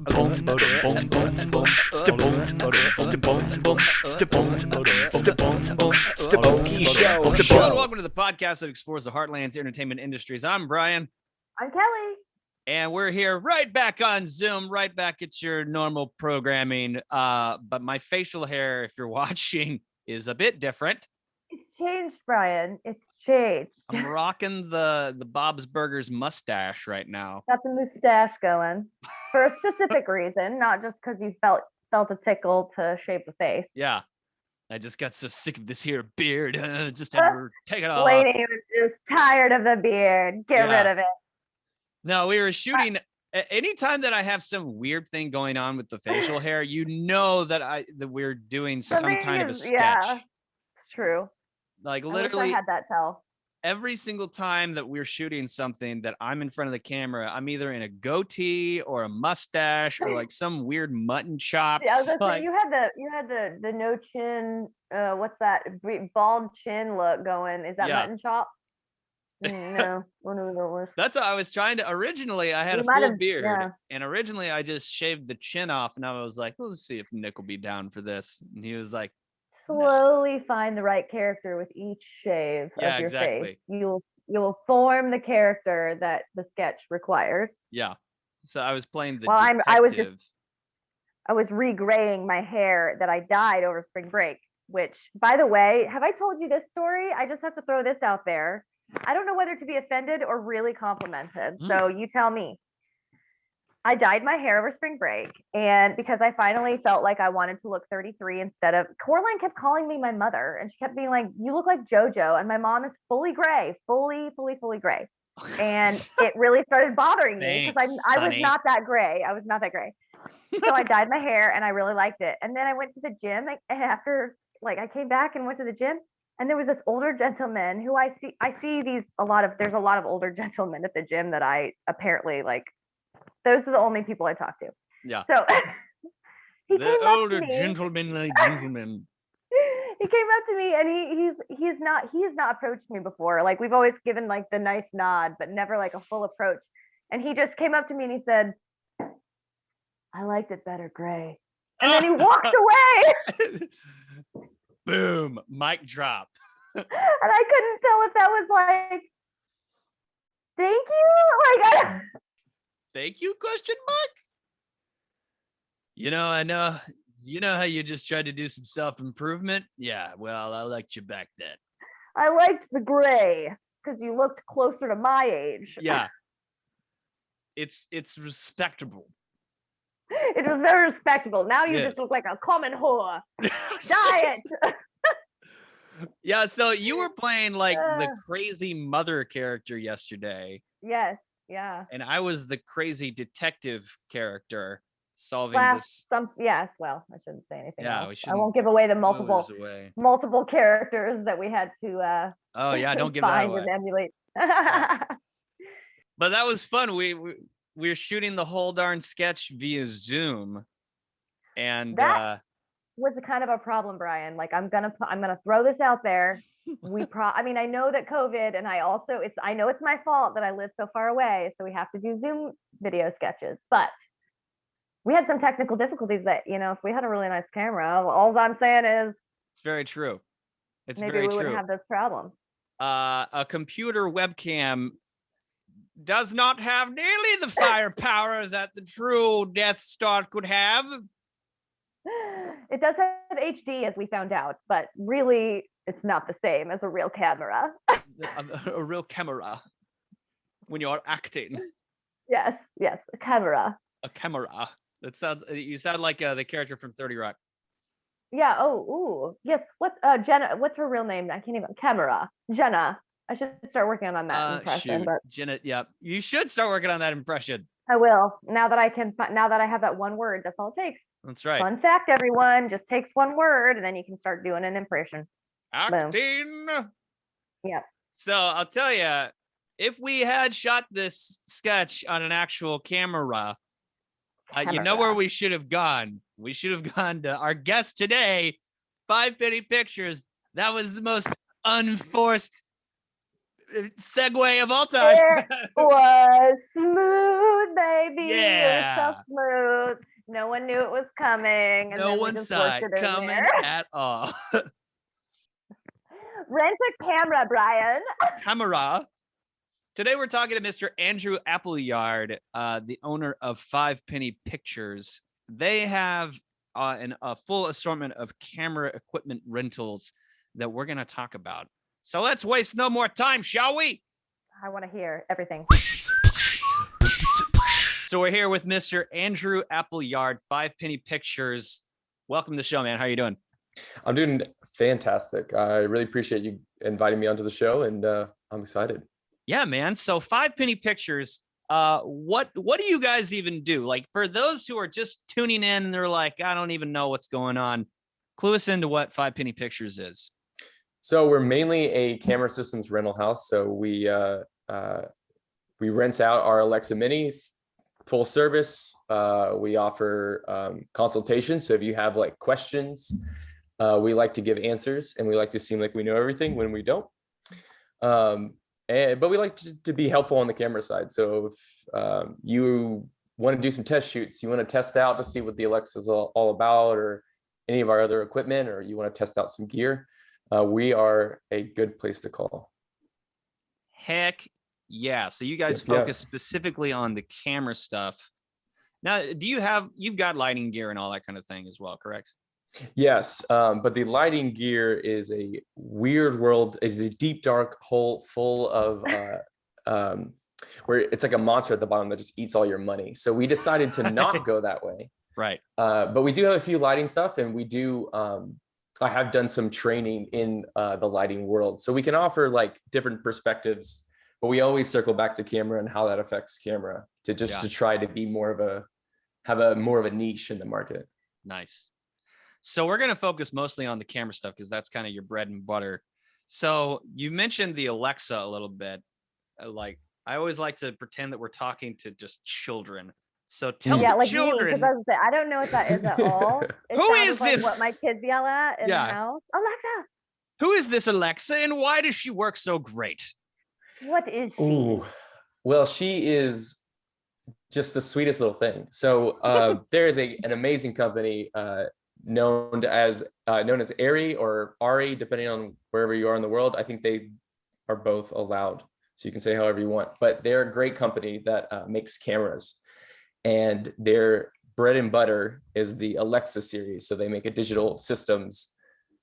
Okie Show. Hello and welcome to the podcast that explores the heartlands entertainment industries. I'm Brian. I'm Kelly. And we're here right back on Zoom, right back at your normal programming. But my facial hair, if you're watching, is a bit different. It's changed, Brian. It's changed. I'm rocking the Bob's Burgers mustache right now. Got the mustache going for a specific reason, not just because you felt a tickle to shape the face. Yeah. I just got so sick of this here beard. Just had to take it off. Lady was just tired of the beard. Get rid of it. No, we were shooting. Anytime that I have some weird thing going on with the facial hair, you know that we're doing some kind of a sketch. Yeah, it's true. Like literally, I had that tell. Every single time that we're shooting something that I'm in front of the camera, I'm either in a goatee or a mustache or like some weird mutton chops. Yeah, I was gonna say, you had the no chin. What's that? Bald chin look going. Is that mutton chop? No, one of those. That's what I was trying to. Originally, I had a full beard, and originally I just shaved the chin off, and I was like, "Let's see if Nick will be down for this." And he was like, "Slowly find the right character with each shave of your face. You'll form the character that the sketch requires." Yeah. So I was playing the detective. I was regraying my hair that I dyed over spring break. Which, by the way, have I told you this story? I just have to throw this out there. I don't know whether to be offended or really complimented. So you tell me. I dyed my hair over spring break, and because I finally felt like I wanted to look 33 instead of Coraline kept calling me my mother, and she kept being like, "You look like JoJo," and my mom is fully gray, fully gray. And it really started bothering me because I was not that gray. I was not that gray. So I dyed my hair and I really liked it. And then I went to the gym, and after I came back and went to the gym. And there was this older gentleman who there's a lot of older gentlemen at the gym that I apparently like. Those are the only people I talk to. Yeah. So he came up to me. Gentlemanly gentlemen. He came up to me and he has not approached me before. Like we've always given like the nice nod, but never like a full approach. And he just came up to me and he said, "I liked it better gray." And then he walked away. Boom, mic drop. And I couldn't tell if that was like, thank you, thank you, question mark. I know how you just tried to do some self-improvement. Yeah, well, I liked you back then. I liked the gray because you looked closer to my age. Yeah, it's respectable. It was very respectable. Now you just look like a common whore. Diet. Yeah, so you were playing like the crazy mother character yesterday. Yes, yeah. And I was the crazy detective character solving this. Yes, well, I shouldn't say anything. Yeah, I won't give away the multiple characters that we had to don't give that away. And emulate. But that was fun. We were shooting the whole darn sketch via Zoom, and that was a kind of a problem, Brian. Like I'm gonna throw this out there. I know that COVID, and I know it's my fault that I live so far away, so we have to do Zoom video sketches. But we had some technical difficulties that if we had a really nice camera, all I'm saying is it's very true. It's maybe very we true. wouldn't have this problem. A computer webcam does not have nearly the firepower that the true Death Star could have. It does have HD, as we found out, but really, it's not the same as a real camera. a real camera when you're acting. Yes, a camera. A camera. You sound like the character from 30 Rock. Yeah. Yes. What's Jenna? What's her real name? I can't even. Camera. Jenna. I should start working on that impression. But Jenna, yeah, you should start working on that impression. I will. Now that I have that one word, that's all it takes. That's right. Fun fact, everyone, just takes one word, and then you can start doing an impression. Acting. Boom. Yeah. So I'll tell you, if we had shot this sketch on an actual camera, you know where we should have gone. We should have gone to our guest today, 5 Penny Pictures. That was the most unforced segue of all time. It was smooth, baby. Yeah. It was so No one knew it was coming. And No then we one just saw worked it it in coming there. at all. Rent a camera, Brian. Camera. Today we're talking to Mr. Andrew Appleyard, the owner of Five Penny Pictures. They have a full assortment of camera equipment rentals that we're going to talk about. So let's waste no more time, shall we? I want to hear everything. So we're here with Mr. Andrew Appleyard, Five Penny Pictures. Welcome to the show, man. How are you doing? I'm doing fantastic. I really appreciate you inviting me onto the show, and I'm excited. Yeah, man. So Five Penny Pictures, what do you guys even do? Like, for those who are just tuning in and they're like, I don't even know what's going on, clue us into what Five Penny Pictures is. So we're mainly a camera systems rental house. So we rent out our Alexa Mini full service. We offer consultations. So if you have like questions, we like to give answers, and we like to seem like we know everything when we don't. But we like to be helpful on the camera side. So if you want to do some test shoots, you want to test out to see what the Alexa is all about, or any of our other equipment, or you want to test out some gear, we are a good place to call. Heck yeah. So you guys focus specifically on the camera stuff. Now, you've got lighting gear and all that kind of thing as well, correct? Yes, but the lighting gear is a weird world. It's a deep, dark hole full of where it's like a monster at the bottom that just eats all your money. So we decided to not go that way. Right. But we do have a few lighting stuff, and we do. I have done some training in the lighting world, so we can offer like different perspectives. But we always circle back to camera and how that affects camera to try to be have more of a niche in the market. Nice. So we're going to focus mostly on the camera stuff because that's kind of your bread and butter. So you mentioned the Alexa a little bit. Like, I always like to pretend that we're talking to just children. So tell the like children. Me, I don't know what that is at all. Who is this? Like what my kids yell at in the house. Alexa. Who is this Alexa, and why does she work so great? What is she? Ooh. Well, she is just the sweetest little thing. So there is an amazing company known as Arri or Arri, depending on wherever you are in the world. I think they are both allowed, so you can say however you want. But they're a great company that makes cameras, and their bread and butter is the Alexa series. So they make a digital systems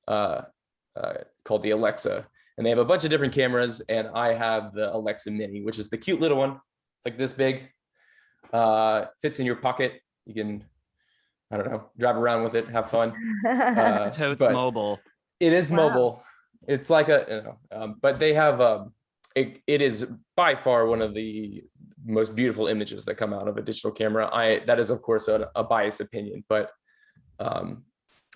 called the Alexa, and they have a bunch of different cameras. And I have the Alexa Mini, which is the cute little one, like this big, fits in your pocket. You can, I don't know, drive around with it, have fun. So it's mobile. It is mobile. It's like but they have, it is by far one of the most beautiful images that come out of a digital camera. That is of course a biased opinion, but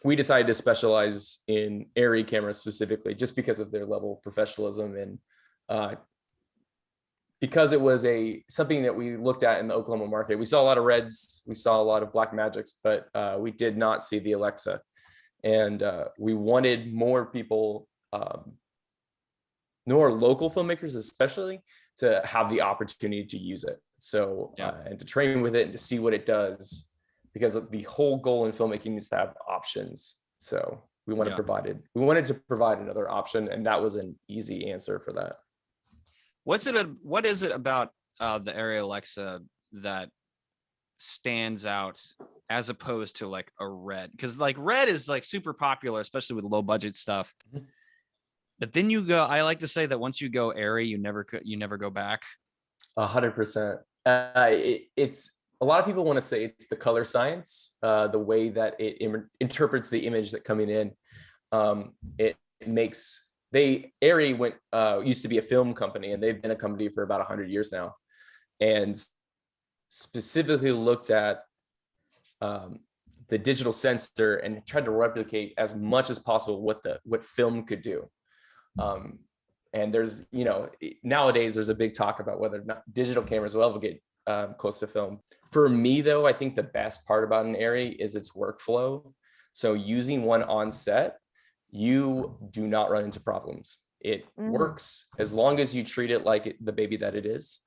we decided to specialize in Arri cameras specifically just because of their level of professionalism, and because it was something that we looked at in the Oklahoma market. We saw a lot of Reds, we saw a lot of Black Magics, but we did not see the Alexa. And we wanted more people, more local filmmakers especially, to have the opportunity to use it. So, and to train with it and to see what it does, because the whole goal in filmmaking is to have options. So we wanted to provide another option, and that was an easy answer for that. What is it about the Arri Alexa that stands out as opposed to like a Red? Because like Red is like super popular, especially with low budget stuff. Mm-hmm. But then I like to say that once you go Arri, you never go back. 100%. It's a lot of people want to say it's the color science, the way that it interprets the image that coming in. It makes. Arri used to be a film company, and they've been a company for about 100 years now, and specifically looked at the digital sensor and tried to replicate as much as possible what film could do. And there's, nowadays there's a big talk about whether or not digital cameras will ever get close to film. For me though, I think the best part about an Arri is its workflow. So using one on set, you do not run into problems. It works as long as you treat it like the baby that it is.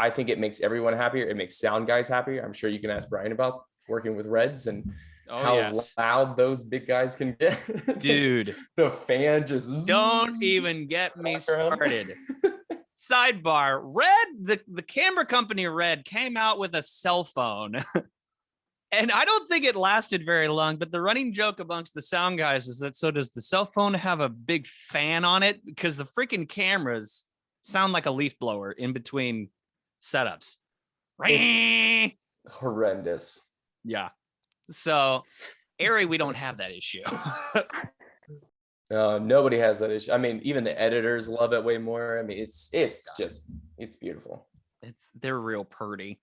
I think it makes everyone happier. It makes sound guys happier. I'm sure you can ask Brian about working with Reds and how loud those big guys can get. Dude. The fan just don't even get me started. Sidebar, Red, the camera company Red came out with a cell phone. And I don't think it lasted very long, but the running joke amongst the sound guys is that, so does the cell phone have a big fan on it? Because the freaking cameras sound like a leaf blower in between setups. It's horrendous. Yeah. So, Arri, we don't have that issue. Nobody has that issue. I mean, even the editors love it way more. I mean, it's beautiful. They're real purty.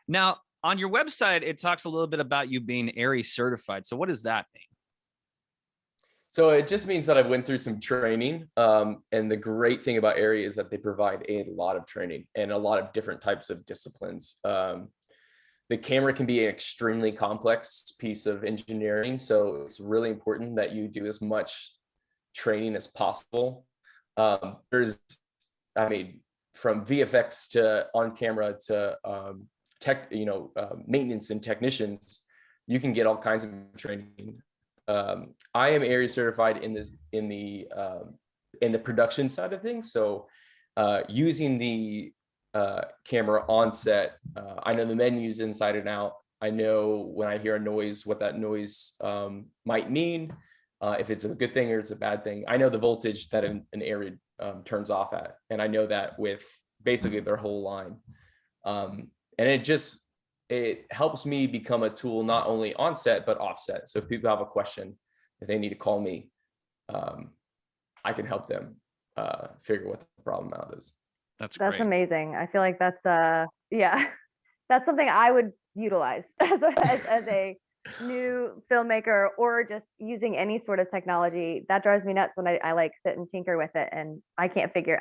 Now, on your website, it talks a little bit about you being Arri-Certified. So what does that mean? So it just means that I went through some training. And the great thing about Arri is that they provide a lot of training and a lot of different types of disciplines. The camera can be an extremely complex piece of engineering. So it's really important that you do as much training as possible. From VFX to on camera to maintenance and technicians, you can get all kinds of training. I am Arri-Certified in the production side of things. So using the camera on set, I know the menus inside and out. I know when I hear a noise, what that noise might mean, if it's a good thing or it's a bad thing. I know the voltage that an Arri turns off at, and I know that with basically their whole line. And it helps me become a tool not only on set, but offset. So if people have a question, if they need to call me, I can help them figure what the problem out is. That's great. Amazing. I feel like that's that's something I would utilize as a new filmmaker, or just using any sort of technology. That drives me nuts when I like sit and tinker with it and I can't figure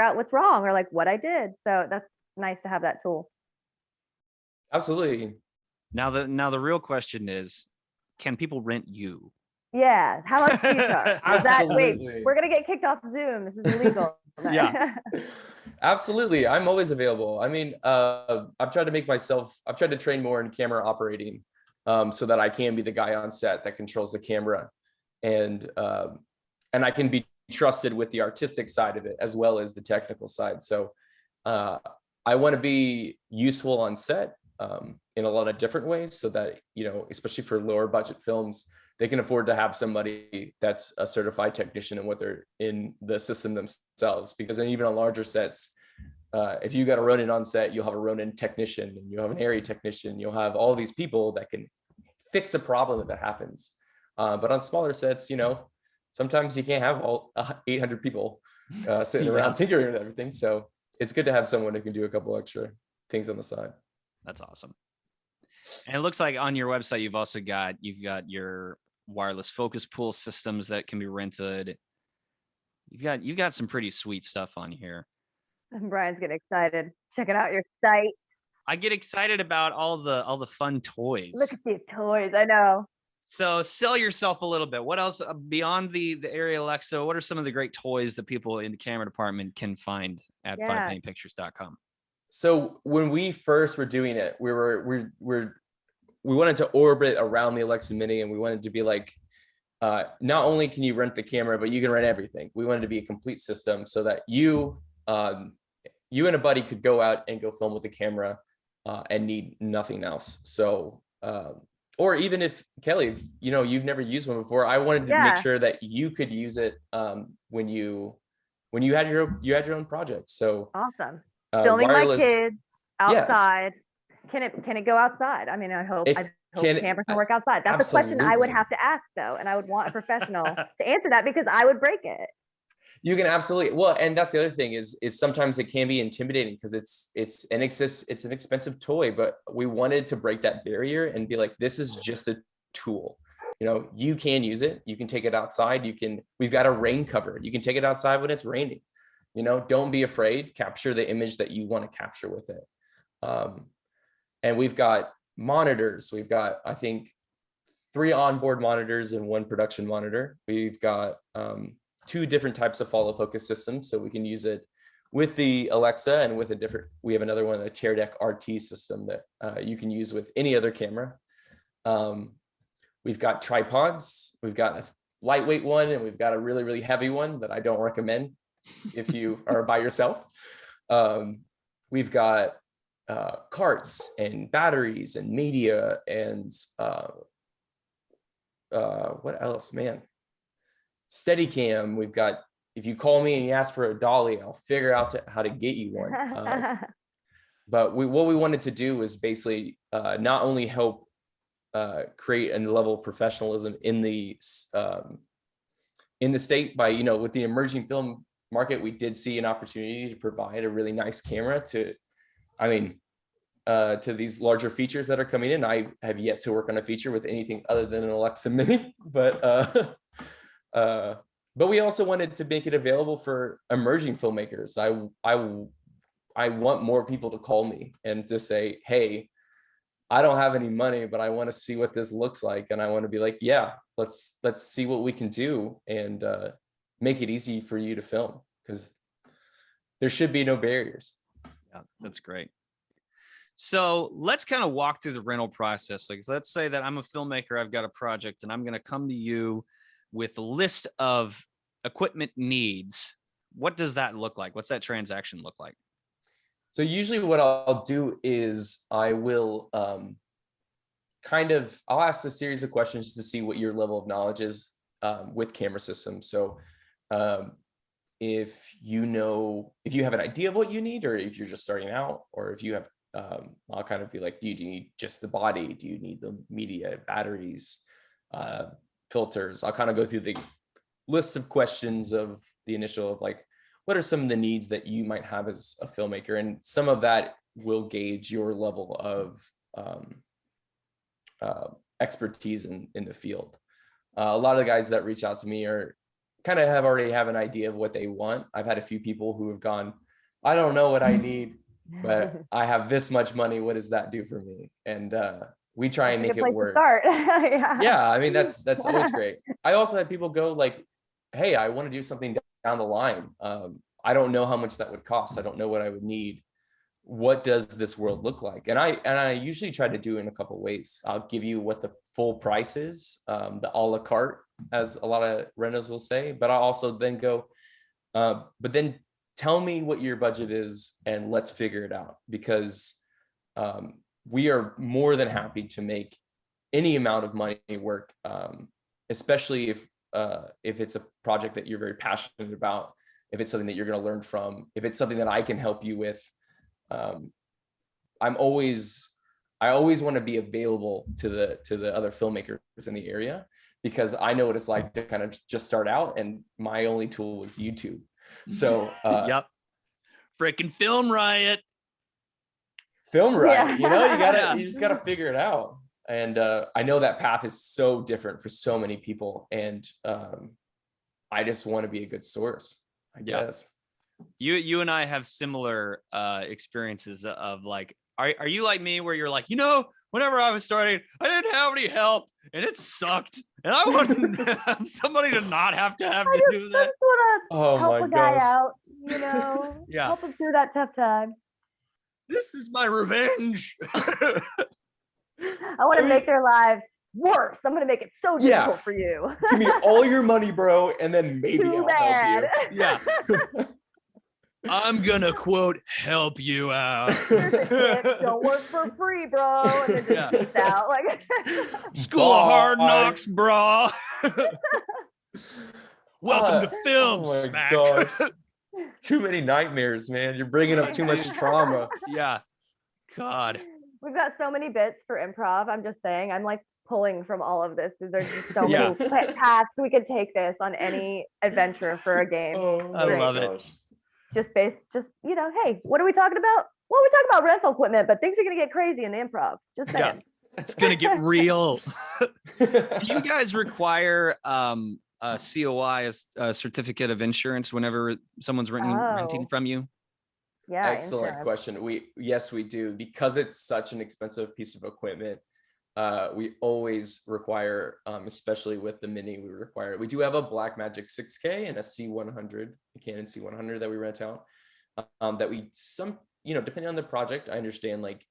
out what's wrong or like what I did. So that's nice to have that tool. Absolutely. Now the real question is, can people rent you? Yeah. How much do you charge? Absolutely. Wait, we're gonna get kicked off Zoom. This is illegal. Yeah. Absolutely. I'm always available. I mean, I've tried to train more in camera operating, so that I can be the guy on set that controls the camera, and I can be trusted with the artistic side of it as well as the technical side. So I want to be useful on set in a lot of different ways, so that, especially for lower budget films, they can afford to have somebody that's a certified technician and what they're in the system themselves. Because even on larger sets, if you got a Ronin on set, you'll have a Ronin technician and you'll have an Arri technician. You'll have all these people that can fix a problem if it happens. But on smaller sets, sometimes you can't have all 800 people sitting around tinkering with everything. So it's good to have someone who can do a couple extra things on the side. That's awesome. And it looks like on your website, you've got your wireless focus pull systems that can be rented. You've got some pretty sweet stuff on here. And Brian's getting excited. Checking out your site. I get excited about all the fun toys. Look at these toys. I know. So sell yourself a little bit. What else beyond the Arri Alexa? What are some of the great toys that people in the camera department can find at 5pennypictures.com? So when we first were doing it, we wanted to orbit around the Alexa Mini, and we wanted to be like, not only can you rent the camera, but you can rent everything. We wanted to be a complete system so that you and a buddy could go out and go film with the camera and need nothing else. So, or even if Kelly, you've never used one before, I wanted to make sure that you could use it when you had your own project. So awesome. Filming wireless, my kids outside. Yes. Can it go outside? I mean, I hope the camera can work outside. That's a question I would have to ask though, and I would want a professional to answer that, because I would break it. You can absolutely. Well, and that's the other thing is sometimes it can be intimidating because it's an expensive toy, but we wanted to break that barrier and be like, this is just a tool. You can use it. You can take it outside. We've got a rain cover. You can take it outside when it's raining. Don't be afraid. Capture the image that you want to capture with it. And we've got monitors. We've got, I think, 3 onboard monitors and 1 production monitor. We've got 2 different types of follow focus systems, so we can use it with the Alexa and with we have another one, a Tear Deck RT system that you can use with any other camera. We've got tripods. We've got a lightweight one, and we've got a really, really heavy one that I don't recommend if you are by yourself. We've got carts and batteries and media and what else, man? Steadicam. We've got, if you call me and you ask for a dolly, I'll figure out how to get you one. But what we wanted to do was basically not only help create a level of professionalism in the state by, with the emerging film market, we did see an opportunity to provide a really nice camera to these larger features that are coming in. I have yet to work on a feature with anything other than an Alexa Mini, but we also wanted to make it available for emerging filmmakers. I want more people to call me and to say, hey, I don't have any money, but I want to see what this looks like. And I want to be like, yeah, let's see what we can do and make it easy for you to film, because there should be no barriers. Yeah, that's great. So let's kind of walk through the rental process. Like, let's say that I'm a filmmaker, I've got a project, and I'm going to come to you with a list of equipment needs. What does that look like? What's that transaction look like? So usually what I'll do is I will I'll ask a series of questions to see what your level of knowledge is with camera systems. So if you have an idea of what you need, or if you're just starting out, or if you have, I'll kind of be like, do you need just the body? Do you need the media, batteries, filters? I'll kind of go through the list of questions of the initial of like, what are some of the needs that you might have as a filmmaker? And some of that will gauge your level of expertise in the field. A lot of the guys that reach out to me are kind of already have an idea of what they want. I've had a few people who have gone, I don't know what I need, but I have this much money. What does that do for me? And we try and make it work. Start. Yeah, I mean, that's always great. I also had people go like, hey, I want to do something down the line. I don't know how much that would cost. I don't know what I would need. What does this world look like? And I usually try to do it in a couple of ways. I'll give you what the full price is, the a la carte, as a lot of rentals will say, but I'll also then go, but then tell me what your budget is and let's figure it out, because we are more than happy to make any amount of money work, especially if it's a project that you're very passionate about, if it's something that you're going to learn from, if it's something that I can help you with. I always want to be available to the other filmmakers in the area, because I know what it's like to kind of just start out, and my only tool was YouTube. So yep, freaking Film Riot. Yeah. You just gotta figure it out. And I know that path is so different for so many people, and I just want to be a good source, I guess. You and I have similar experiences of like, are you like me, where you're like, whenever I was starting, I didn't have any help and it sucked, and I wouldn't have somebody to not have to do that. I just want to help a guy out, Yeah. help him through that tough time. This is my revenge. I want to make their lives worse. I'm going to make it so difficult for you. Give me all your money, bro, and then maybe I'll help you. Yeah. I'm gonna quote, help you out. Don't work for free, bro. And then just peace out. Like School of Hard Knocks, bro. Welcome to Film Smack. Gosh. Too many nightmares, man. You're bringing up too much trauma. Yeah. God. We've got so many bits for improv. I'm just saying, I'm like pulling from all of this. There's just so many paths we could take this on any adventure for a game. I love it. Hey, what are we talking about? Well, we're talking about rental equipment, but things are going to get crazy in the improv. Just saying. Yeah, it's going to get real. Do you guys require a COI, a certificate of insurance, whenever someone's renting from you? Yeah. Excellent question. Yes, we do. Because it's such an expensive piece of equipment. We always require, especially with the Mini, we do have a Blackmagic 6K and a C100, a Canon C100 that we rent out. that depending on the project, I understand like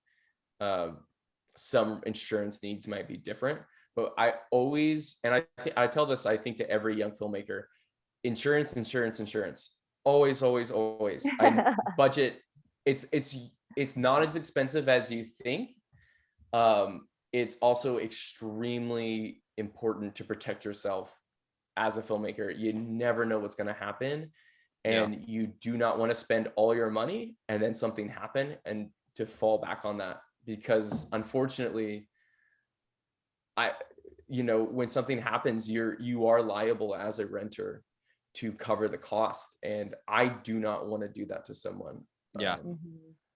some insurance needs might be different, but I always, and I tell this, I think, to every young filmmaker: insurance, always, always, always. I budget. It's not as expensive as you think. It's also extremely important to protect yourself as a filmmaker. You never know what's going to happen, and you do not want to spend all your money and then something happen and to fall back on that, because unfortunately, when something happens, you are liable as a renter to cover the cost, and I do not want to do that to someone.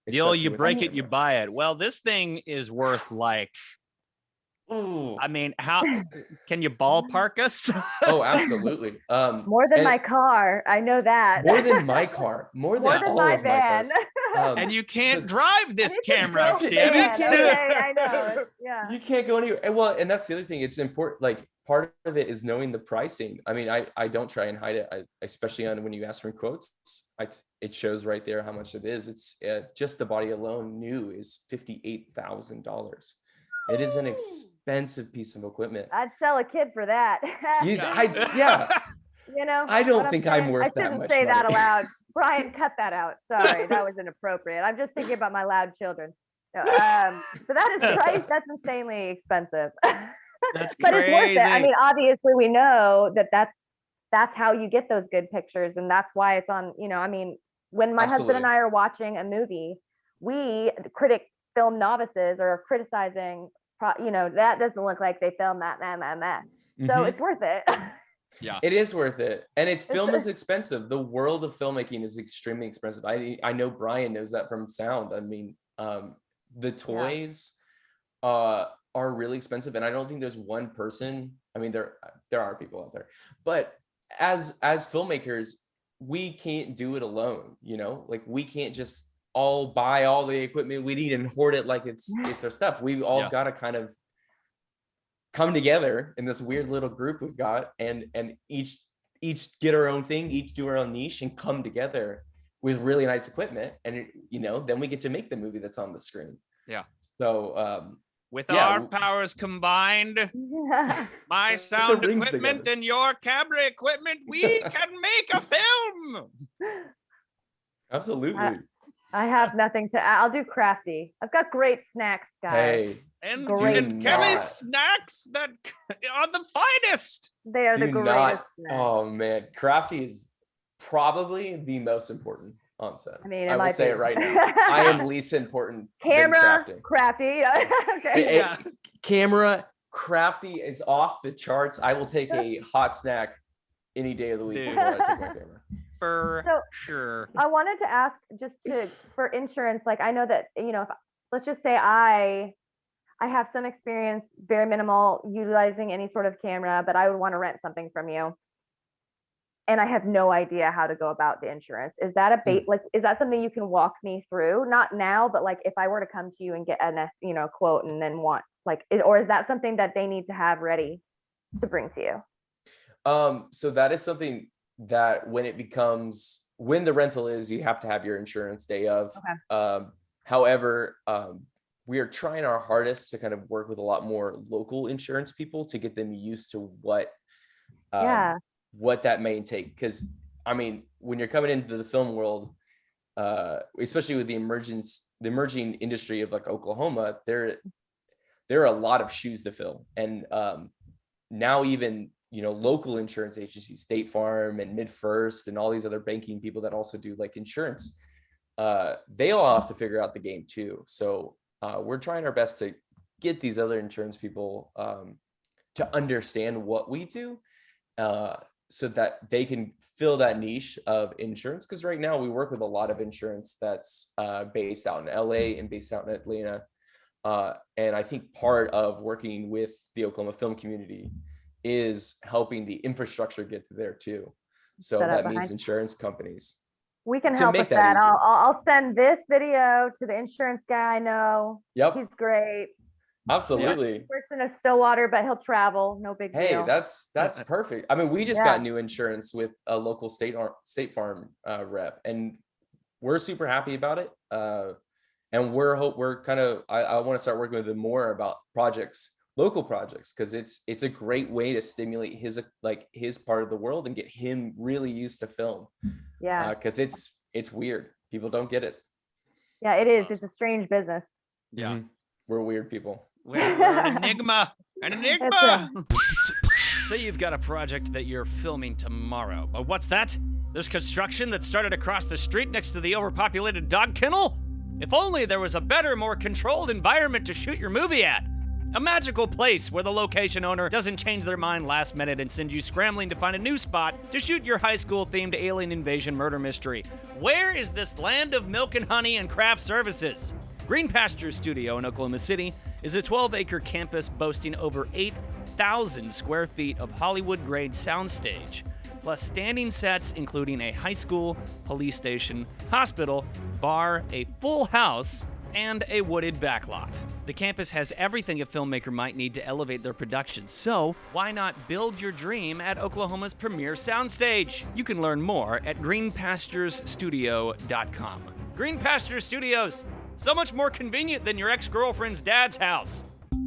You break it, you buy it. Well, this thing is worth like, I mean, how can you ballpark us? Oh, absolutely. More than my car. I know that. More than my car. More than all my of van. my cars. And you can't drive this camera, damn it. Okay, I know. Yeah. You can't go anywhere. Well, and that's the other thing. It's important. Like, part of it is knowing the pricing. I mean, I don't try and hide it. Especially when you ask for quotes, it shows right there how much it is. It's just the body alone new is $58,000. It is an expensive piece of equipment. I'd sell a kid for that. I don't think I'm worth that much. I shouldn't say that aloud. Brian, cut that out. Sorry, that was inappropriate. I'm just thinking about my loud children. So that is right. That's insanely expensive. That's but crazy. It's worth it. I mean, obviously, we know that's how you get those good pictures, and that's why it's on. I mean, when my husband and I are watching a movie, we film novices are criticizing. That doesn't look like they filmed that. So it's worth it. Yeah, it is worth it, and film is expensive. The world of filmmaking is extremely expensive. I know Brian knows that from sound. I mean, the toys are really expensive, and I don't think there's one person. I mean, there are people out there, but as filmmakers, we can't do it alone. Like, we can't just all buy all the equipment we need and hoard it like it's our stuff. We've all got to kind of come together in this weird little group we've got, and each get our own thing, each do our own niche, and come together with really nice equipment, and then we get to make the movie that's on the screen. So with our powers combined, my sound equipment and your camera equipment, we can make a film. Absolutely. I have nothing to add. I'll do crafty. I've got great snacks, guys. Hey, and Kelly's snacks that are the finest. They are the greatest. Oh man, crafty is probably the most important on set. I mean, I will say it right now. I am least important. Camera, crafty. Okay. Camera, crafty is off the charts. I will take a hot snack any day of the week before I take my camera. For sure. I wanted to ask for insurance. Like, I know that, if let's just say I have some experience, very minimal, utilizing any sort of camera, but I would want to rent something from you, and I have no idea how to go about the insurance. Is that is that something you can walk me through? Not now, but like if I were to come to you and get a quote and then or is that something that they need to have ready to bring to you? So that is something that when the rental is, you have to have your insurance day of. Okay. However, we are trying our hardest to kind of work with a lot more local insurance people to get them used to what that may take. Because I mean, when you're coming into the film world, especially with the emerging industry of like Oklahoma, there are a lot of shoes to fill, and now even local insurance agencies, State Farm and MidFirst and all these other banking people that also do like insurance, they all have to figure out the game too. So we're trying our best to get these other insurance people to understand what we do, so that they can fill that niche of insurance. Because right now we work with a lot of insurance that's based out in LA and based out in Atlanta. And I think part of working with the Oklahoma film community is helping the infrastructure get to there too. So that means insurance companies. We can help with that. I'll send this video to the insurance guy I know. Yep. He's great. Absolutely. He works in Stillwater, but he'll travel. No big deal. Hey, that's perfect. I mean, we just got new insurance with a local State Farm rep, and we're super happy about it. And we're kind of, I want to start working with him more about projects, local projects, because it's a great way to stimulate his part of the world and get him really used to film. Yeah. Because it's weird. People don't get it. Yeah, it That's is. awesome. It's a strange business. Yeah. We're weird people. We're an enigma. An enigma. That's Say you've got a project that you're filming tomorrow. But what's that? There's construction that started across the street next to the overpopulated dog kennel? If only there was a better, more controlled environment to shoot your movie at. A magical place where the location owner doesn't change their mind last minute and send you scrambling to find a new spot to shoot your high school themed alien invasion murder mystery. Where is this land of milk and honey and craft services? Green Pastures Studio in Oklahoma City is a 12-acre campus boasting over 8,000 square feet of Hollywood-grade soundstage, plus standing sets including a high school, police station, hospital, bar, a full house, and a wooded backlot. The campus has everything a filmmaker might need to elevate their production, so why not build your dream at Oklahoma's premier soundstage? You can learn more at greenpasturesstudio.com. Green Pastures Studios, so much more convenient than your ex-girlfriend's dad's house.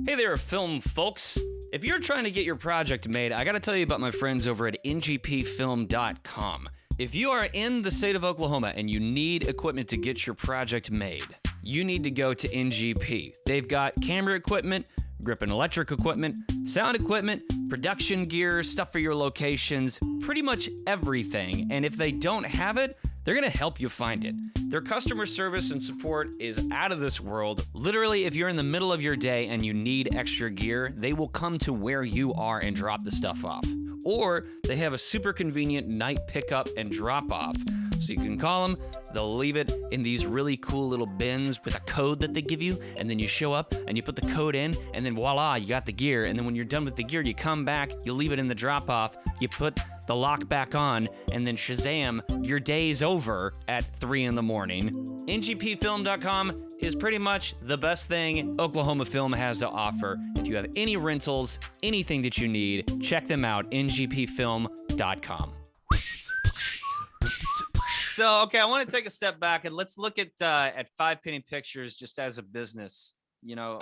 Hey there, film folks. If you're trying to get your project made, I gotta tell you about my friends over at ngpfilm.com. If you are in the state of Oklahoma and you need equipment to get your project made, you need to go to NGP. They've got camera equipment, grip and electric equipment, sound equipment, production gear, stuff for your locations, pretty much everything. And if they don't have it, they're gonna help you find it. Their customer service and support is out of this world. Literally, if you're in the middle of your day and you need extra gear, they will come to where you are and drop the stuff off. Or they have a super convenient night pickup and drop off. So you can call them, they'll leave it in these really cool little bins with a code that they give you, and then you show up and you put the code in, and then voila, you got the gear. And then when you're done with the gear, you come back, you leave it in the drop off, you put the lock back on, and then shazam, your day's over at 3 in the morning. ngpfilm.com is pretty much the best thing Oklahoma Film has to offer. If you have any rentals, anything that you need, check them out, ngpfilm.com. So, okay, I want to take a step back and let's look at 5 Penny Pictures just as a business. You know,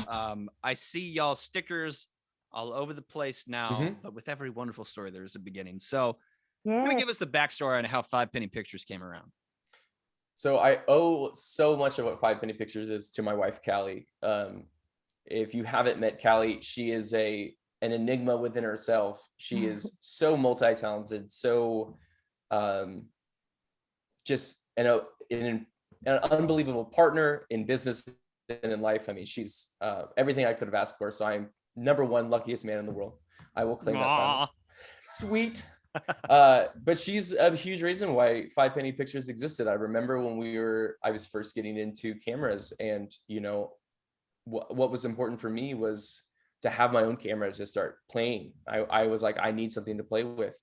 I see y'all stickers all over the place now, but with every wonderful story, there's a beginning. So, can you give us the backstory on how 5 Penny Pictures came around? So I owe so much of what 5 Penny Pictures is to my wife, Callie. If you haven't met Callie, she is an enigma within herself. She is so multi-talented, so just an unbelievable partner in business and in life. I mean, she's everything I could have asked for. So I'm #1 luckiest man in the world. I will claim that title. Sweet. But she's a huge reason why 5 Penny Pictures existed. I remember when I was first getting into cameras, and you know, what was important for me was to have my own camera to start playing. I was like, I need something to play with.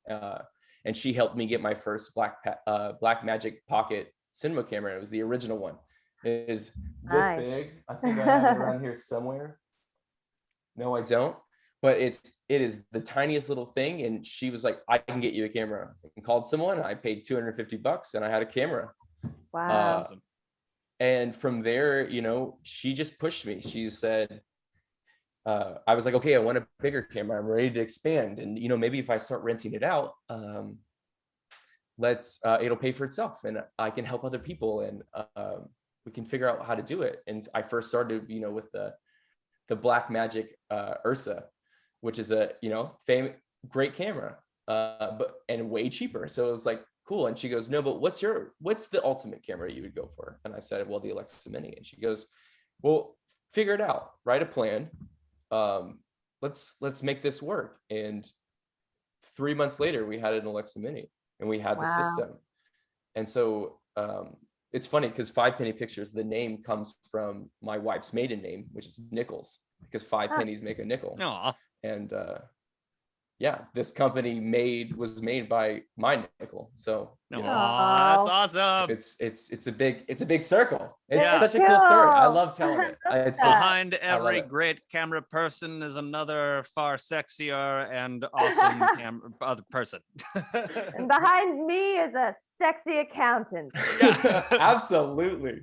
And she helped me get my first Blackmagic Pocket cinema camera. It was the original one. It is this big. I think I have it around here somewhere. No, I don't. But it is the tiniest little thing. And she was like, I can get you a camera. And called someone. I paid $250 and I had a camera. Wow. That's awesome. And from there, you know, she just pushed me. She said, I was like, okay, I want a bigger camera. I'm ready to expand. And, you know, maybe if I start renting it out, it'll pay for itself and I can help other people and we can figure out how to do it. And I first started, you know, with the Blackmagic Ursa, which is a, you know, great camera, and way cheaper. So it was like, cool. And she goes, no, but what's the ultimate camera you would go for? And I said, well, the Alexa Mini. And she goes, well, figure it out, write a plan. Let's make this work. And 3 months later, we had an Alexa Mini and we had the system. And so it's funny because 5 Penny Pictures, the name comes from my wife's maiden name, which is Nichols, because 5 pennies make a nickel. Aww. And yeah, this company was made by my nickel. So you know, That's awesome. it's a big circle. It's Yeah. such a cool story. I love telling it. Behind I love every it. great camera person is another far sexier and awesome other person. And behind me is a sexy accountant. Yeah. Absolutely.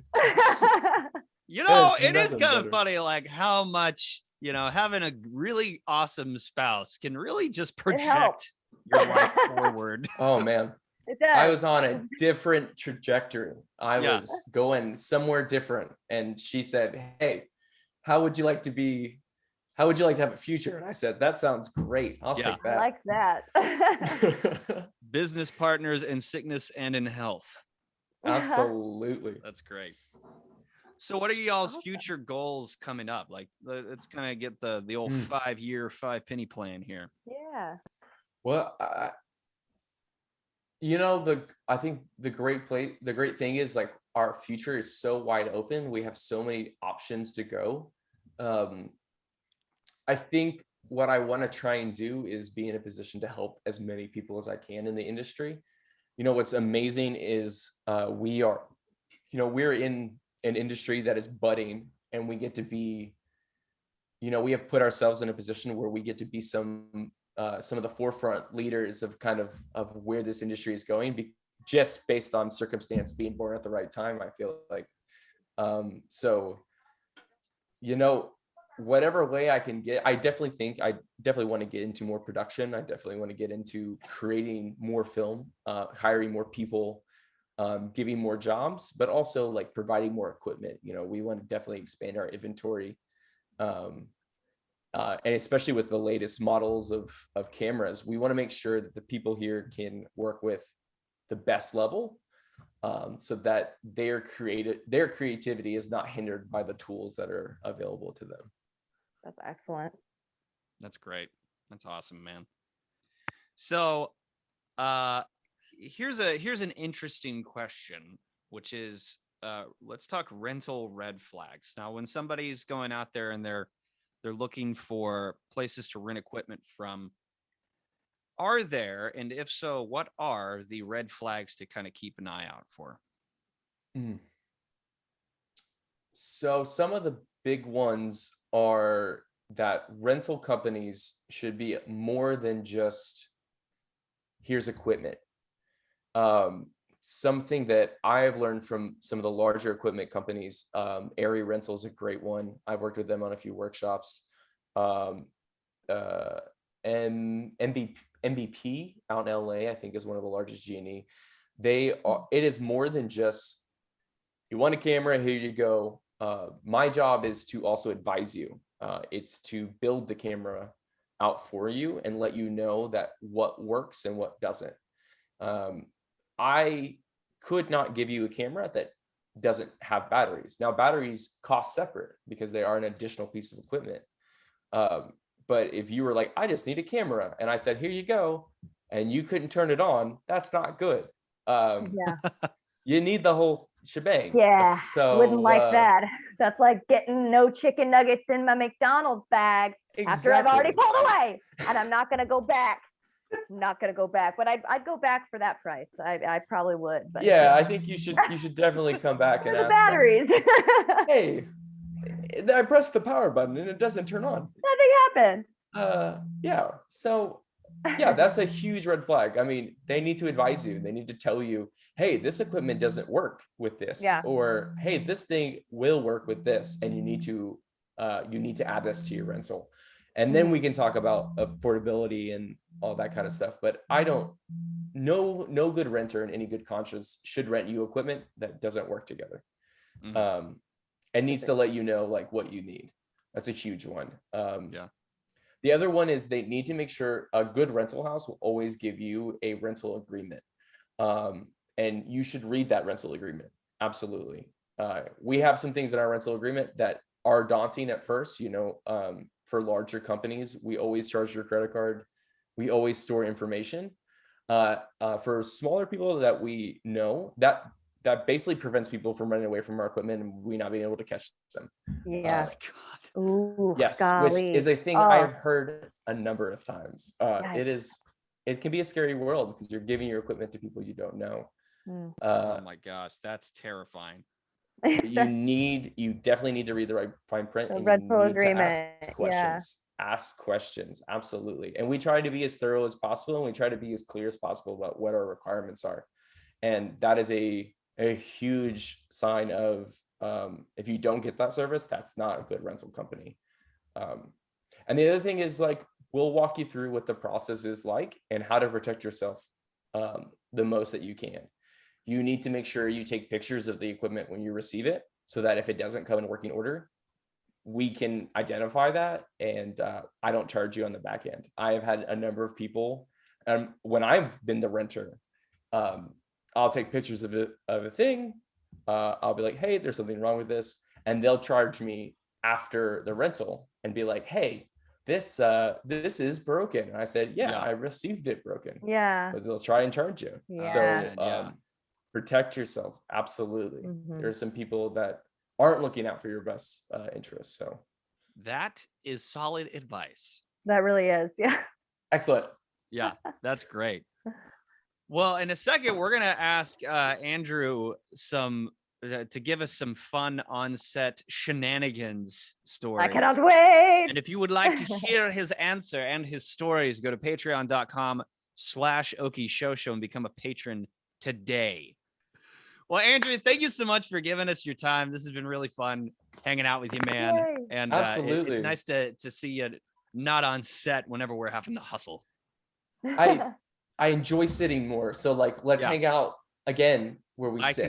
You know, There's it is nothing kind of better. funny, like how much, you know, having a really awesome spouse can really just project your life forward. Oh man. It does. I was on a different trajectory. I Yeah. was going somewhere different. And she said, hey, how would you like to have a future? And I said, that sounds great. I'll Yeah. take I that. like that. Business partners in sickness and in health. Absolutely. That's great. So what are y'all's future goals coming up? Like, let's kind of get the old 5-year, 5-penny plan here. Yeah. Well, I think the great thing is like our future is so wide open. We have so many options to go. I think what I want to try and do is be in a position to help as many people as I can in the industry. You know, what's amazing is we're in an industry that is budding, and we get to be, we have put ourselves in a position where we get to be some of the forefront leaders of of where this industry is going, just based on circumstance, being born at the right time, I feel like. So, whatever way I can get, I definitely want to get into more production. I definitely want to get into creating more film, hiring more people, giving more jobs, but also like providing more equipment. We want to definitely expand our inventory. And especially with the latest models of cameras, we want to make sure that the people here can work with the best level, so that their creativity is not hindered by the tools that are available to them. That's excellent. That's great. That's awesome, man. So here's an interesting question, which is let's talk rental red flags. Now, when somebody's going out there and they're looking for places to rent equipment from, are there, and if so, what are the red flags to kind of keep an eye out for? So some of the big ones are that rental companies should be more than just here's equipment. Something that I've learned from some of the larger equipment companies, Arri Rental is a great one. I've worked with them on a few workshops. MVP out in LA, I think, is one of the largest G&E. It is more than just, you want a camera, here you go. My job is to also advise you. It's to build the camera out for you and let you know that what works and what doesn't. I could not give you a camera that doesn't have batteries. Now, batteries cost separate because they are an additional piece of equipment. But if you were like, I just need a camera, and I said, here you go, and you couldn't turn it on, that's not good. Yeah. You need the whole shebang. Yeah. So Wouldn't like that. That's like getting no chicken nuggets in my McDonald's bag after I've already pulled away, and I'm not going to go back. Not going to go back, but I'd go back for that price. I probably would. But yeah, I think you should definitely come back and ask batteries. Hey, I pressed the power button and it doesn't turn on. Nothing happened. Yeah. So yeah, that's a huge red flag. I mean, they need to advise you. They need to tell you, hey, this equipment doesn't work with this, or hey, this thing will work with this, and you need to add this to your rental. And then we can talk about affordability and all that kind of stuff. But no good renter in any good conscience should rent you equipment that doesn't work together. And needs to let you know like what you need. That's a huge one. The other one is they need to make sure a good rental house will always give you a rental agreement. And you should read that rental agreement. Absolutely. We have some things in our rental agreement that are daunting at first. For larger companies, we always charge your credit card. We always store information. For smaller people that we know, that basically prevents people from running away from our equipment and we not being able to catch them. Yeah. Ooh, Yes, which golly. is a thing I Oh, have heard a number of times. yikes. It can be a scary world because you're giving your equipment to people you don't know. Mm. Oh my gosh, that's terrifying. But you definitely need to read the right fine print, The and Red you Pill need to ask Agreement. Yeah. questions. Ask questions, absolutely. And we try to be as thorough as possible, and we try to be as clear as possible about what our requirements are. And that is a huge sign of if you don't get that service, that's not a good rental company. And the other thing is, like, we'll walk you through what the process is like and how to protect yourself the most that you can. You need to make sure you take pictures of the equipment when you receive it, so that if it doesn't come in working order, we can identify that, and I don't charge you on the back end. I have had a number of people, when I've been the renter, I'll take pictures of a thing. I'll be like, hey, there's something wrong with this, and they'll charge me after the rental and be like, hey, this is broken. And I said, yeah, I received it broken. Yeah. But they'll try and charge you. Yeah. So protect yourself. Absolutely. Mhm. There are some people that aren't looking out for your best interests. So That is solid advice. That really is. Yeah. excellent. Yeah, that's great. Well, in a second, we're gonna ask Andrew to give us some fun on-set shenanigans stories. I cannot wait. And if you would like to hear his answer and his stories, go to patreon.com/Okie Show and become a patron today. Well, Andrew, thank you so much for giving us your time. This has been really fun hanging out with you, man. Yay. And Absolutely. it's nice to see you not on set whenever we're having to hustle. I enjoy sitting more. So, like, let's hang out again where we sit. I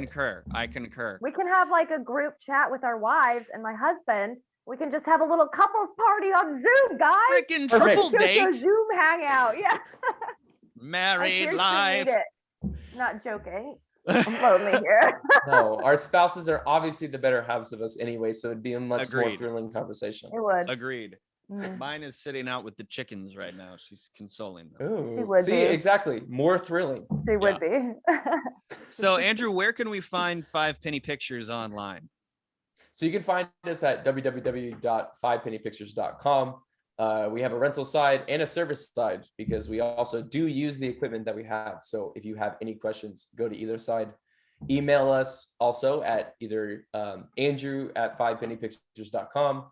concur. We can have like a group chat with our wives and my husband. We can just have a little couples party on Zoom, guys. Freaking triple Let's do a date. Zoom hangout. Yeah. Married life. Need it. Not joking. I'm lonely here. No, our spouses are obviously the better halves of us anyway, so it'd be a much more thrilling conversation. It would. Agreed. Mine is sitting out with the chickens right now. She's consoling them. Ooh, see, exactly. More thrilling. She would be. So, Andrew, where can we find 5 Penny Pictures online? So you can find us at www.5pennypictures.com. We have a rental side and a service side because we also do use the equipment that we have. So if you have any questions, go to either side. Email us also at either Andrew at 5pennypictures.com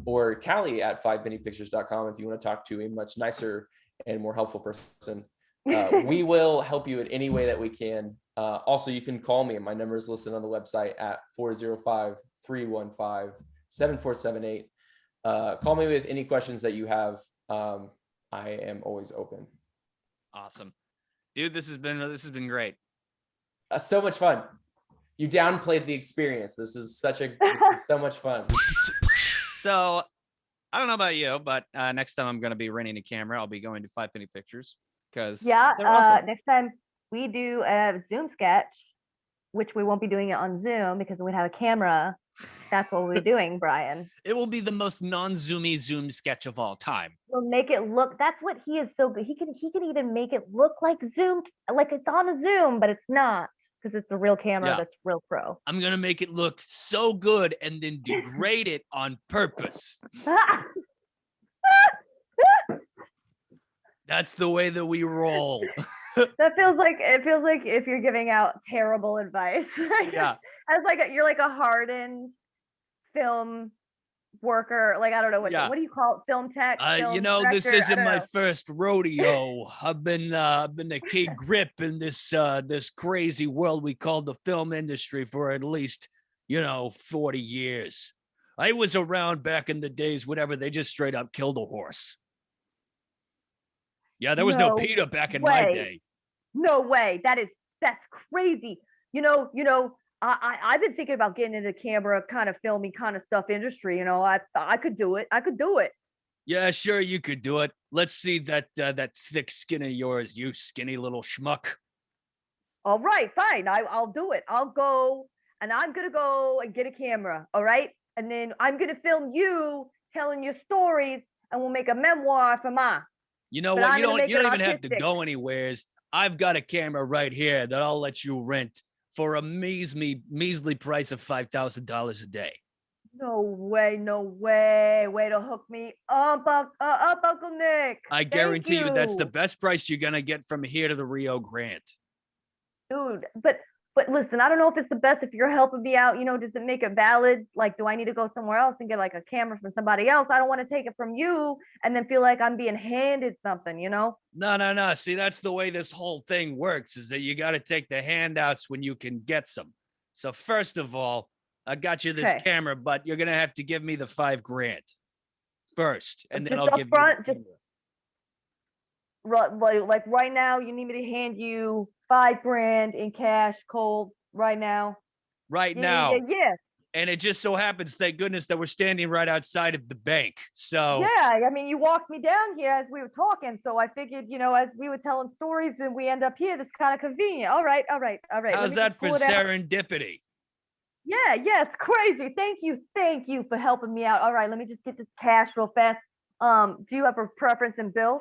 or Callie at 5pennypictures.com if you want to talk to a much nicer and more helpful person. We will help you in any way that we can. Also, you can call me. My number is listed on the website at 405-315-7478. Call me with any questions that you have. I am always open. Awesome, dude. This has been great. So much fun. You downplayed the experience. This is so much fun. So I don't know about you, but next time I'm going to be renting a camera, I'll be going to 5 Penny Pictures because they're awesome. Next time we do a Zoom sketch, which we won't be doing it on Zoom because we have a camera. That's what we'll be doing, Brian. It will be the most non-zoomy Zoom sketch of all time. We'll make it look. That's what he is so good. He can even make it look like Zoom, like it's on a Zoom, but it's not because it's a real camera that's real pro. I'm gonna make it look so good and then degrade it on purpose. That's the way that we roll. It feels like if you're giving out terrible advice. Yeah. As like you're like a hardened film worker. Like I don't know what do you call it? Film tech. Film director? This isn't my first rodeo. I've been a key grip in this crazy world we call the film industry for at least 40 years. I was around back in the days whenever they just straight up killed a horse. Yeah, there was no PETA back in my day. No way. That's crazy. I've been thinking about getting into camera kind of filmy kind of stuff industry. I could do it. Yeah, sure, you could do it. Let's see that thick skin of yours, you skinny little schmuck. All right, fine. I'll do it. I'll go and I'm gonna go and get a camera. All right, and then I'm gonna film you telling your stories, and we'll make a memoir for Ma. You know what? You don't even have to go anywheres. I've got a camera right here that I'll let you rent for a measly price of $5,000 a day. No way, no way. Way to hook me up, Uncle Nick. I Thank guarantee you that's the you. best price you're gonna get from here to the Rio Grande. Dude, but listen, I don't know if it's the best if you're helping me out. Does it make it valid? Like, do I need to go somewhere else and get like a camera from somebody else? I don't want to take it from you and then feel like I'm being handed something. No, no, no. See, that's the way this whole thing works, is that you got to take the handouts when you can get some. So first of all, I got you this Okay. camera, but you're gonna have to give me the $5,000 first, and then Just I'll up give you front, the just camera. like right now, you need me to hand you 5 grand in cash, cold, right now. Right Yeah, now. yeah, yeah. And it just so happens, thank goodness, that we're standing right outside of the bank. So Yeah, I mean, you walked me down here as we were talking, so I figured, as we were telling stories when we end up here, that's kind of convenient. All right, all right, all right. Let how's me that just for pull it out. serendipity? Yeah, yeah, it's crazy. Thank you for helping me out. All right, let me just get this cash real fast. Do you have a preference in bills?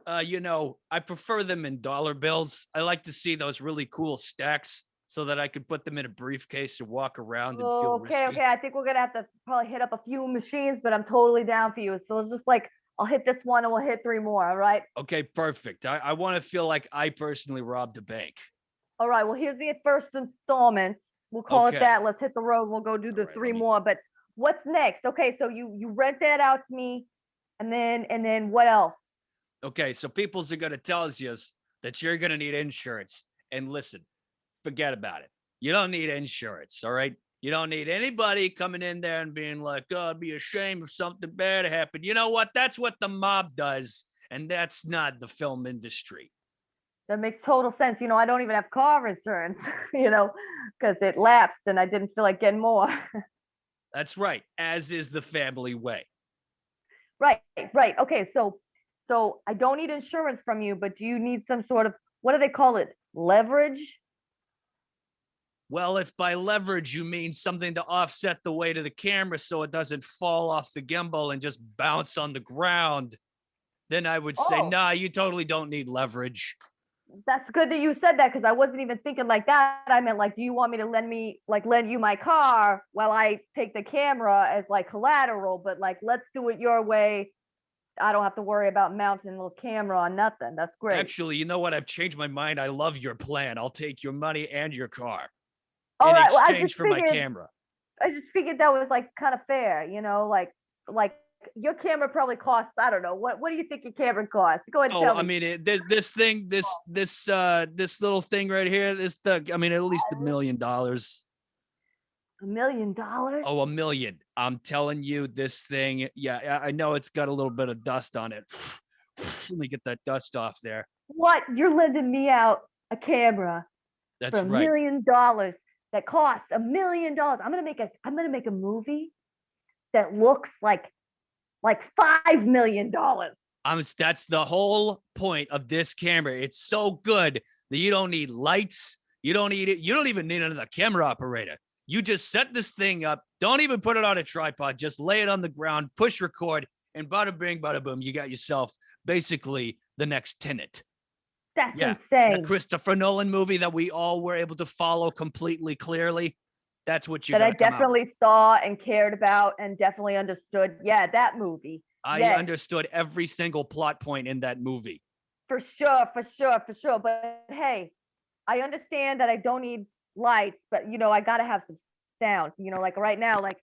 I prefer them in dollar bills. I like to see those really cool stacks so that I could put them in a briefcase and walk around and feel Okay, risky. okay. I think we're gonna have to probably hit up a few machines, but I'm totally down for you. So it's just like I'll hit this one and we'll hit 3 more. All right. Okay, perfect. I want to feel like I personally robbed a bank. All right. Well, here's the first installment. We'll call it Okay. that. Let's hit the road. We'll go do the All right, three let me. more. But what's next? Okay, so you rent that out to me, and then what else? Okay, so people's are gonna tell you that you're gonna need insurance. And listen, forget about it. You don't need insurance, all right? You don't need anybody coming in there and being like, oh, I'd be ashamed if something bad happened. You know what? That's what the mob does, and that's not the film industry. That makes total sense. I don't even have car insurance, because it lapsed and I didn't feel like getting more. That's right, as is the family way. Right, right. Okay, so I don't need insurance from you, but do you need some sort of, what do they call it? Leverage? Well, if by leverage you mean something to offset the weight of the camera so it doesn't fall off the gimbal and just bounce on the ground, then I would say, Oh, nah, you totally don't need leverage. that's good that you said that because I wasn't even thinking like that. I meant like, do you want me to lend you my car while I take the camera as like collateral? But like, let's do it your way. I don't have to worry about mounting a little camera on nothing. That's great. Actually, you know what? I've changed my mind. I love your plan. I'll take your money and your car All in right. Well, exchange for my camera. I just figured that was like kind of fair, like your camera probably costs, I don't know, what do you think your camera costs? Go ahead and Oh, tell I me. mean, this thing, this little thing right here, I mean, at least $1 million. $1 million? Oh, 1 million. I'm telling you, this thing. Yeah, I know it's got a little bit of dust on it. Let me get that dust off there. What? You're lending me out a camera That's for $1 right. million that costs $1 million. I'm gonna make a movie that looks like $5 million. That's the whole point of this camera. It's so good that you don't need lights. You don't need it. You don't even need another camera operator. You just set this thing up. Don't even put it on a tripod. Just lay it on the ground, push record, and bada bing, bada boom. You got yourself basically the next Tenet. That's Yeah, insane. that Christopher Nolan movie that we all were able to follow completely clearly. That's what you're That I gonna come out with. definitely saw and cared about and definitely understood. Yeah, that movie. I Yes. understood every single plot point in that movie. For sure, for sure, for sure. But hey, I understand that I don't need lights, but I gotta have some sound. Like right now, like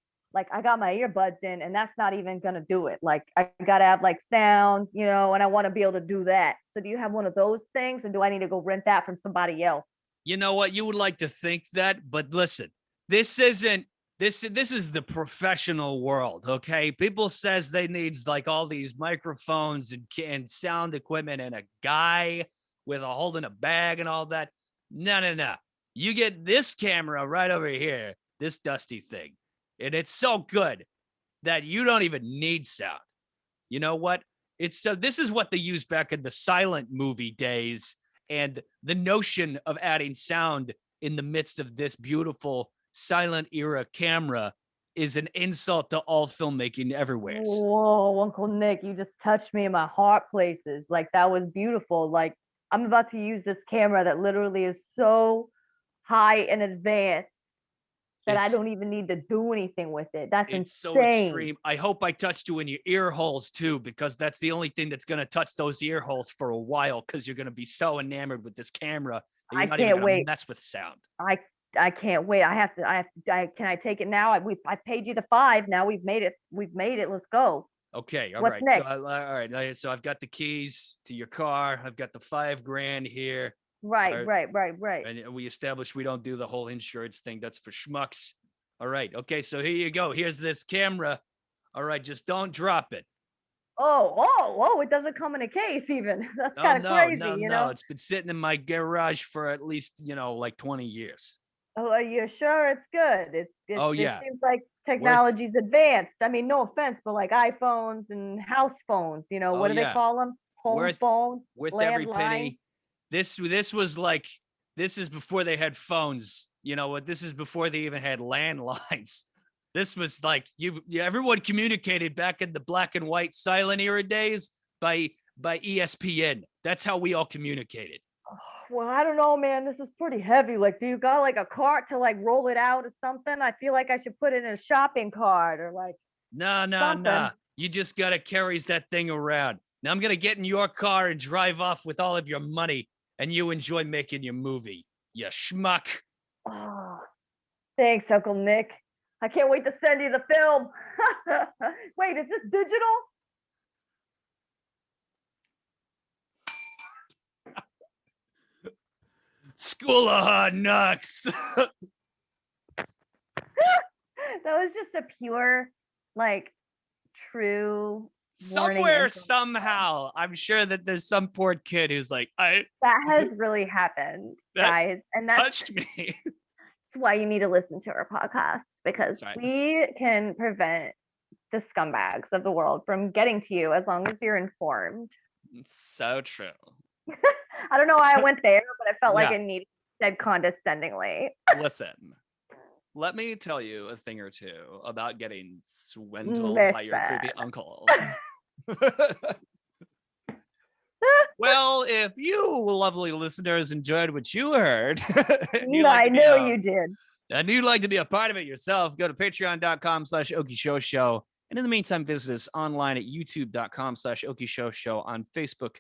I got my earbuds in, and that's not even gonna do it. Like I gotta have like sound, and I want to be able to do that. So do you have one of those things, or do I need to go rent that from somebody else? You know what? You would like to think that, but listen, this isn't this is the professional world, okay? People says they needs like all these microphones and sound equipment and a guy with a holding a bag and all that. No, no, no. You get this camera right over here, this dusty thing, and it's so good that you don't even need sound. You know what? This is what they used back in the silent movie days, and the notion of adding sound in the midst of this beautiful silent era camera is an insult to all filmmaking everywhere. Whoa, Uncle Nick, you just touched me in my heart places. Like that was beautiful. Like I'm about to use this camera that literally is so high and advanced that I don't even need to do anything with it. That's It's so insane. extreme. I hope I touched you in your ear holes too, because that's the only thing that's going to touch those ear holes for a while, because you're going to be so enamored with this camera that you're I not even can't going to wait. mess with sound. I can't wait. Can I take it now? I paid you the $5. Now we've made it. Let's go. Okay. All What's right. next? So, all right. So I've got the keys to your car. I've got the $5,000 here. Right. And we established we don't do the whole insurance thing. That's for schmucks. All right. Okay. So here you go. Here's this camera. All right. Just don't drop it. Oh, it doesn't come in a case even. That's kind of crazy, you know? It's been sitting in my garage for at least, like 20 years. Oh, are you sure it's good? It seems like technology's advanced. I mean, no offense, but like iPhones and house phones, what do they call them? Home phone, worth every landline. penny. This was like, this is before they had phones. You know what? This is before they even had landlines. This was like everyone communicated back in the black and white silent era days by ESPN. That's how we all communicated. Well, I don't know, man. This is pretty heavy. Like, do you got like a cart to like roll it out or something? I feel like I should put it in a shopping cart or like. No. You just gotta carry that thing around. Now I'm gonna get in your car and drive off with all of your money, and you enjoy making your movie, you schmuck. Oh, thanks, Uncle Nick. I can't wait to send you the film. Wait, is this digital? School of Hard Knocks. That was just a pure, like, true. Somewhere, somehow, I'm sure that there's some poor kid who's like, that has really happened, guys, and that touched me. That's why you need to listen to our podcast, because we can prevent the scumbags of the world from getting to you as long as you're informed. So true. I don't know why I went there, but I felt like it needed said condescendingly. Listen, let me tell you a thing or two about getting swindled by your creepy uncle. Well, if you lovely listeners enjoyed what you heard, I know you did. And you'd like to be a part of it yourself, go to patreon.com/Okie Show. And in the meantime, visit us online at youtube.com/Okie Show on Facebook,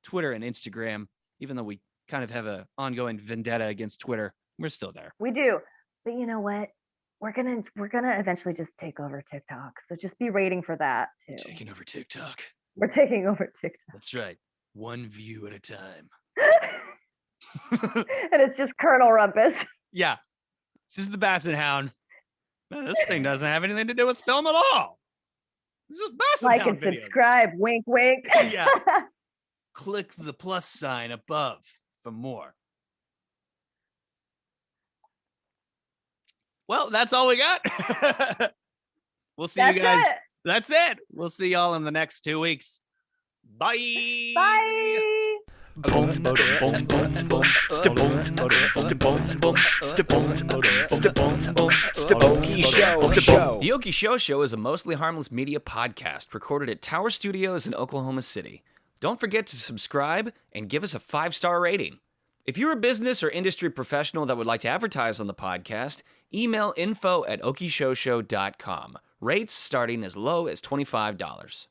Twitter, and Instagram. Even though we kind of have an ongoing vendetta against Twitter, we're still there. We do. But you know what? We're gonna eventually just take over TikTok. So just be waiting for that too. Taking over TikTok. We're taking over TikTok. That's right. One view at a time. And it's just Colonel Rumpus. Yeah. This is the Basset Hound. Man, this thing doesn't have anything to do with film at all. This is Basset Hound and subscribe. Wink, wink. Yeah. Click the plus sign above for more. Well, that's all we got. We'll see you guys. That's it. We'll see y'all in the next 2 weeks. Bye. Bye. The Okie Show is a mostly harmless media podcast recorded at Tower Studios in Oklahoma City. Don't forget to subscribe and give us a 5-star rating. If you're a business or industry professional that would like to advertise on the podcast, email info@okieshowshow.com. Rates starting as low as $25.